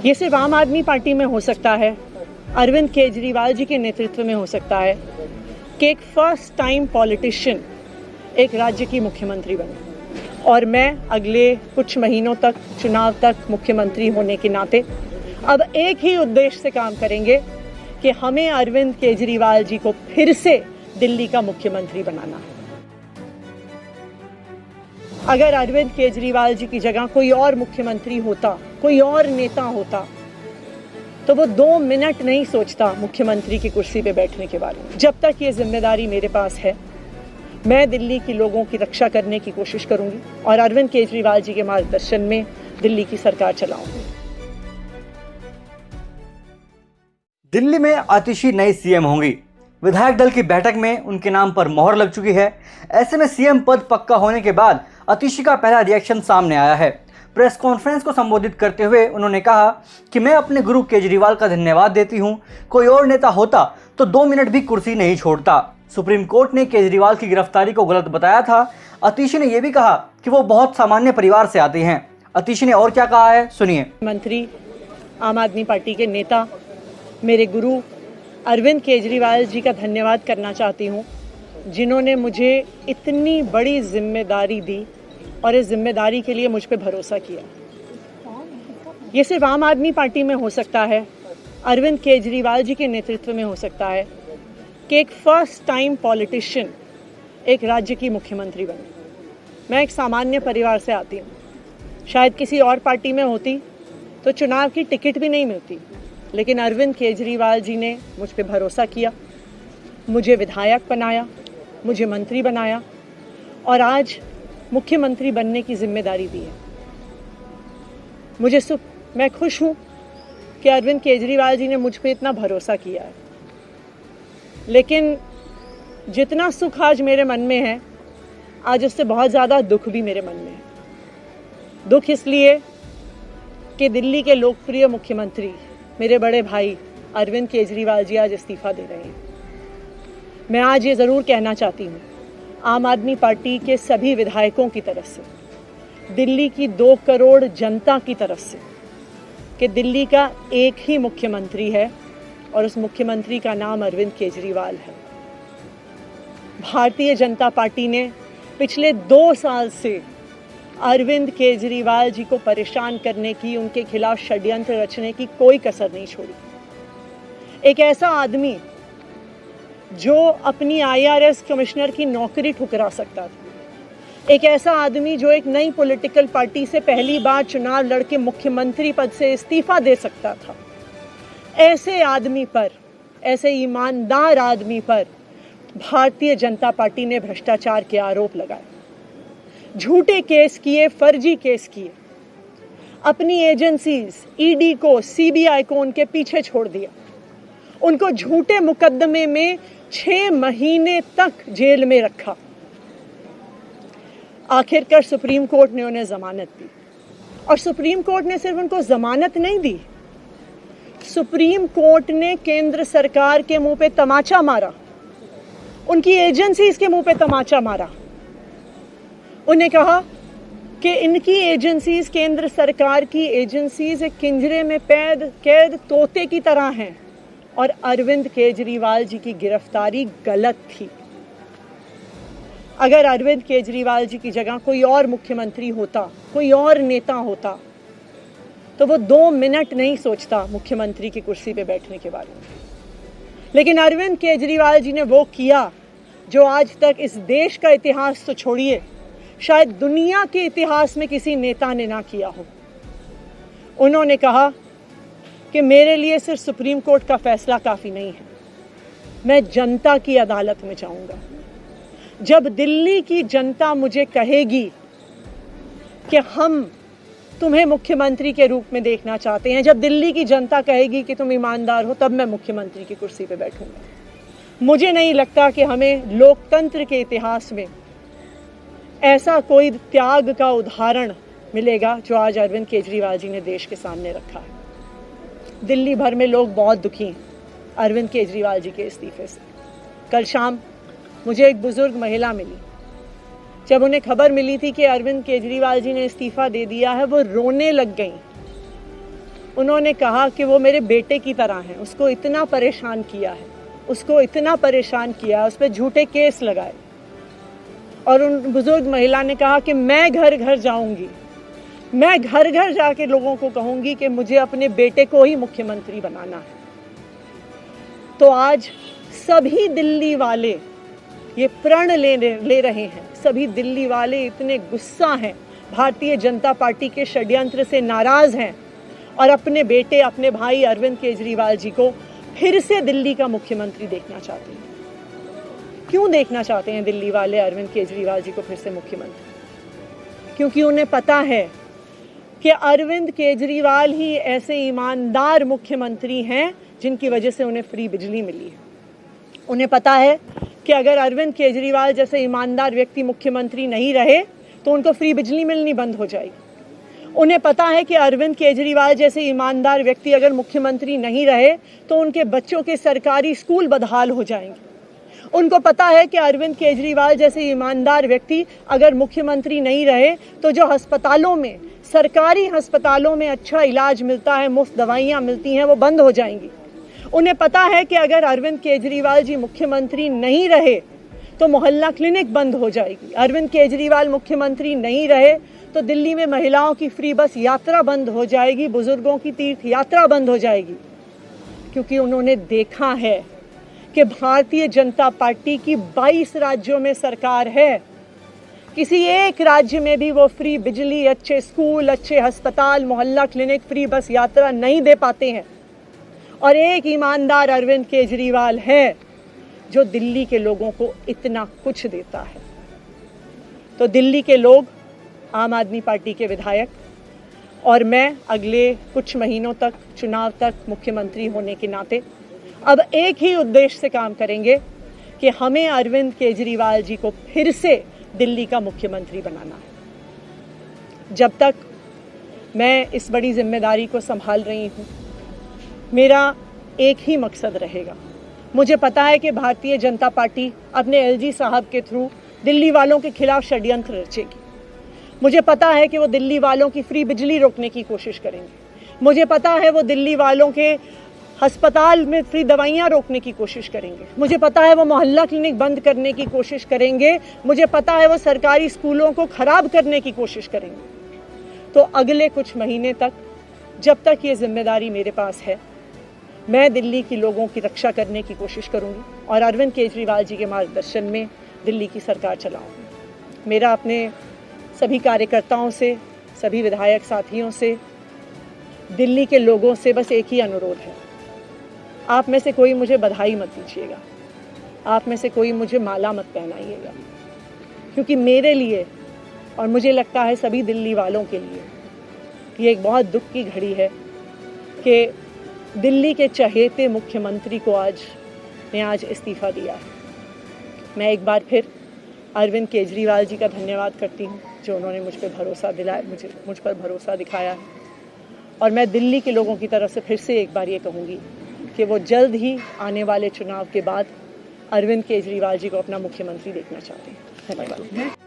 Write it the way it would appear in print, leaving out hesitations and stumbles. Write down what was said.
ये सिर्फ आम आदमी पार्टी में हो सकता है, अरविंद केजरीवाल जी के नेतृत्व में हो सकता है कि एक फर्स्ट टाइम पॉलिटिशियन एक राज्य की मुख्यमंत्री बने। और मैं अगले कुछ महीनों तक, चुनाव तक मुख्यमंत्री होने के नाते अब एक ही उद्देश्य से काम करेंगे कि हमें अरविंद केजरीवाल जी को फिर से दिल्ली का मुख्यमंत्री बनाना है। अगर अरविंद केजरीवाल जी की जगह कोई और मुख्यमंत्री होता, कोई और नेता होता, तो वो 2 मिनट नहीं सोचता मुख्यमंत्री की कुर्सी पे बैठने के बारे में। जब तक ये जिम्मेदारी मेरे पास है, मैं दिल्ली के लोगों की रक्षा करने की कोशिश करूंगी और अरविंद केजरीवाल जी के मार्गदर्शन में दिल्ली की सरकार चलाऊंगी। दिल्ली में आतिशी नई सीएम होंगी। विधायक दल की बैठक में उनके नाम पर मोहर लग चुकी है। ऐसे में सीएम पद पक्का होने के बाद आतिशी का पहला रिएक्शन सामने आया है। प्रेस कॉन्फ्रेंस को संबोधित करते हुए उन्होंने कहा कि मैं अपने गुरु केजरीवाल का धन्यवाद देती हूं। कोई और नेता होता तो 2 मिनट भी कुर्सी नहीं छोड़ता। सुप्रीम कोर्ट ने केजरीवाल की गिरफ्तारी को गलत बताया था। आतिशी ने यह भी कहा कि वो बहुत सामान्य परिवार से आती हैं। आतिशी ने और क्या कहा है, सुनिए। मंत्री, आम आदमी पार्टी के नेता, मेरे गुरु अरविंद केजरीवाल जी का धन्यवाद करना चाहती हूँ, जिन्होंने मुझे इतनी बड़ी जिम्मेदारी दी और इस जिम्मेदारी के लिए मुझ पे भरोसा किया। ये सिर्फ आम आदमी पार्टी में हो सकता है, अरविंद केजरीवाल जी के नेतृत्व में हो सकता है कि एक फर्स्ट टाइम पॉलिटिशियन एक राज्य की मुख्यमंत्री बने। मैं एक सामान्य परिवार से आती हूँ। शायद किसी और पार्टी में होती तो चुनाव की टिकट भी नहीं मिलती, लेकिन अरविंद केजरीवाल जी ने मुझ पे भरोसा किया, मुझे विधायक बनाया, मुझे मंत्री बनाया और आज मुख्यमंत्री बनने की जिम्मेदारी दी है। मैं खुश हूँ कि अरविंद केजरीवाल जी ने मुझ पे इतना भरोसा किया है। लेकिन जितना सुख आज मेरे मन में है, आज उससे बहुत ज़्यादा दुख भी मेरे मन में है। दुख इसलिए कि दिल्ली के लोकप्रिय मुख्यमंत्री मेरे बड़े भाई अरविंद केजरीवाल जी आज इस्तीफा दे रहे हैं। मैं आज ये ज़रूर कहना चाहती हूँ आम आदमी पार्टी के सभी विधायकों की तरफ से, दिल्ली की 2 करोड़ जनता की तरफ से, कि दिल्ली का एक ही मुख्यमंत्री है और उस मुख्यमंत्री का नाम अरविंद केजरीवाल है। भारतीय जनता पार्टी ने पिछले 2 साल से अरविंद केजरीवाल जी को परेशान करने की, उनके खिलाफ षड्यंत्र रचने की कोई कसर नहीं छोड़ी। एक ऐसा आदमी जो अपनी IRS कमिश्नर की नौकरी ठुकरा सकता था, एक ऐसा आदमी जो एक नई पॉलिटिकल पार्टी से पहली बार चुनाव लड़के मुख्यमंत्री पद से इस्तीफा दे सकता था, ऐसे आदमी पर, ऐसे ईमानदार आदमी पर भारतीय जनता पार्टी ने भ्रष्टाचार के आरोप लगाए, झूठे केस किए, फर्जी केस किए, अपनी एजेंसीज ED को, CBI को उनके पीछे छोड़ दिया, उनको झूठे मुकदमे में 6 महीने तक जेल में रखा। आखिरकार सुप्रीम कोर्ट ने उन्हें जमानत दी और सुप्रीम कोर्ट ने सिर्फ उनको जमानत नहीं दी, सुप्रीम कोर्ट ने केंद्र सरकार के मुंह पे तमाचा मारा, उनकी एजेंसीज के मुंह पे तमाचा मारा। उन्हें कहा कि इनकी एजेंसीज, केंद्र सरकार की एजेंसीज एक पिंजरे में कैद तोते की तरह हैं और अरविंद केजरीवाल जी की गिरफ्तारी गलत थी। अगर अरविंद केजरीवाल जी की जगह कोई और मुख्यमंत्री होता, कोई और नेता होता, तो वो 2 मिनट नहीं सोचता मुख्यमंत्री की कुर्सी पे बैठने के बारे में। लेकिन अरविंद केजरीवाल जी ने वो किया जो आज तक इस देश का इतिहास तो छोड़िए, शायद दुनिया के इतिहास में किसी नेता ने ना किया हो। उन्होंने कहा कि मेरे लिए सिर्फ सुप्रीम कोर्ट का फैसला काफ़ी नहीं है, मैं जनता की अदालत में जाऊंगा। जब दिल्ली की जनता मुझे कहेगी कि हम तुम्हें मुख्यमंत्री के रूप में देखना चाहते हैं, जब दिल्ली की जनता कहेगी कि तुम ईमानदार हो, तब मैं मुख्यमंत्री की कुर्सी पे बैठूंगा। मुझे नहीं लगता कि हमें लोकतंत्र के इतिहास में ऐसा कोई त्याग का उदाहरण मिलेगा जो आज अरविंद केजरीवाल जी ने देश के सामने रखा है। दिल्ली भर में लोग बहुत दुखी हैं अरविंद केजरीवाल जी के इस्तीफे से। कल शाम मुझे एक बुजुर्ग महिला मिली, जब उन्हें खबर मिली थी कि अरविंद केजरीवाल जी ने इस्तीफा दे दिया है, वो रोने लग गई। उन्होंने कहा कि वो मेरे बेटे की तरह हैं, उसको इतना परेशान किया है, उसको इतना परेशान किया, उस पर झूठे केस लगाए। और उन बुजुर्ग महिला ने कहा कि मैं घर घर जाऊंगी, मैं घर घर जाके लोगों को कहूंगी कि मुझे अपने बेटे को ही मुख्यमंत्री बनाना है। तो आज सभी दिल्ली वाले ये प्रण ले रहे हैं, सभी दिल्ली वाले इतने गुस्सा हैं, भारतीय जनता पार्टी के षड्यंत्र से नाराज हैं और अपने बेटे, अपने भाई अरविंद केजरीवाल जी को फिर से दिल्ली का मुख्यमंत्री देखना चाहते हैं। क्यों देखना चाहते हैं दिल्ली वाले अरविंद केजरीवाल जी को फिर से मुख्यमंत्री? क्योंकि उन्हें पता है कि अरविंद केजरीवाल ही ऐसे ईमानदार मुख्यमंत्री हैं जिनकी वजह से उन्हें फ्री बिजली मिली है। उन्हें पता है कि अगर अरविंद केजरीवाल जैसे ईमानदार व्यक्ति मुख्यमंत्री नहीं रहे तो उनको फ्री बिजली मिलनी बंद हो जाएगी। उन्हें पता है कि अरविंद केजरीवाल जैसे ईमानदार व्यक्ति अगर मुख्यमंत्री नहीं रहे तो उनके बच्चों के सरकारी स्कूल बदहाल हो जाएंगे। उनको पता है कि अरविंद केजरीवाल जैसे ईमानदार व्यक्ति अगर मुख्यमंत्री नहीं रहे तो जो अस्पतालों में, सरकारी अस्पतालों में अच्छा इलाज मिलता है, मुफ्त दवाइयाँ मिलती हैं, वो बंद हो जाएंगी। उन्हें पता है कि अगर अरविंद केजरीवाल जी मुख्यमंत्री नहीं रहे तो मोहल्ला क्लिनिक बंद हो जाएगी। अरविंद केजरीवाल मुख्यमंत्री नहीं रहे तो दिल्ली में महिलाओं की फ्री बस यात्रा बंद हो जाएगी, बुजुर्गों की तीर्थ यात्रा बंद हो जाएगी। क्योंकि उन्होंने देखा है कि भारतीय जनता पार्टी की 22 राज्यों में सरकार है, किसी एक राज्य में भी वो फ्री बिजली, अच्छे स्कूल, अच्छे अस्पताल, मोहल्ला क्लिनिक, फ्री बस यात्रा नहीं दे पाते हैं। और एक ईमानदार अरविंद केजरीवाल है जो दिल्ली के लोगों को इतना कुछ देता है। तो दिल्ली के लोग, आम आदमी पार्टी के विधायक और मैं अगले कुछ महीनों तक, चुनाव तक मुख्यमंत्री होने के नाते अब एक ही उद्देश्य से काम करेंगे कि हमें अरविंद केजरीवाल जी को फिर से दिल्ली का मुख्यमंत्री बनाना है। जब तक मैं इस बड़ी जिम्मेदारी को संभाल रही हूँ, मेरा एक ही मकसद रहेगा। मुझे पता है कि भारतीय जनता पार्टी अपने एलजी साहब के थ्रू दिल्ली वालों के खिलाफ षड्यंत्र रचेगी। मुझे पता है कि वो दिल्ली वालों की फ्री बिजली रोकने की कोशिश करेंगे। मुझे पता है वो दिल्ली वालों के अस्पताल में फ्री दवाइयाँ रोकने की कोशिश करेंगे। मुझे पता है वो मोहल्ला क्लिनिक बंद करने की कोशिश करेंगे। मुझे पता है वो सरकारी स्कूलों को खराब करने की कोशिश करेंगे। तो अगले कुछ महीने तक, जब तक ये जिम्मेदारी मेरे पास है, मैं दिल्ली के लोगों की रक्षा करने की कोशिश करूंगी और अरविंद केजरीवाल जी के मार्गदर्शन में दिल्ली की सरकार चलाऊंगी। मेरा अपने सभी कार्यकर्ताओं से, सभी विधायक साथियों से, दिल्ली के लोगों से बस एक ही अनुरोध है, आप में से कोई मुझे बधाई मत दीजिएगा, आप में से कोई मुझे माला मत पहनाइएगा, क्योंकि मेरे लिए और मुझे लगता है सभी दिल्ली वालों के लिए ये एक बहुत दुख की घड़ी है कि दिल्ली के चहेते मुख्यमंत्री को आज इस्तीफा दिया है। मैं एक बार फिर अरविंद केजरीवाल जी का धन्यवाद करती हूँ जो उन्होंने मुझ पर भरोसा दिलाया, मुझ पर भरोसा दिखाया है। और मैं दिल्ली के लोगों की तरफ से फिर से एक बार ये कहूँगी कि वो जल्द ही आने वाले चुनाव के बाद अरविंद केजरीवाल जी को अपना मुख्यमंत्री देखना चाहते हैं। धन्यवाद।